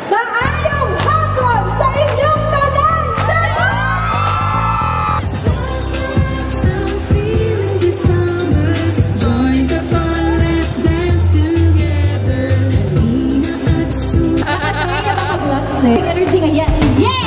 Maayong hapon sa inyong tanan, Cebu! Join the fun, let's dance together. Halina at sumama. Energy nga yan. Yeah!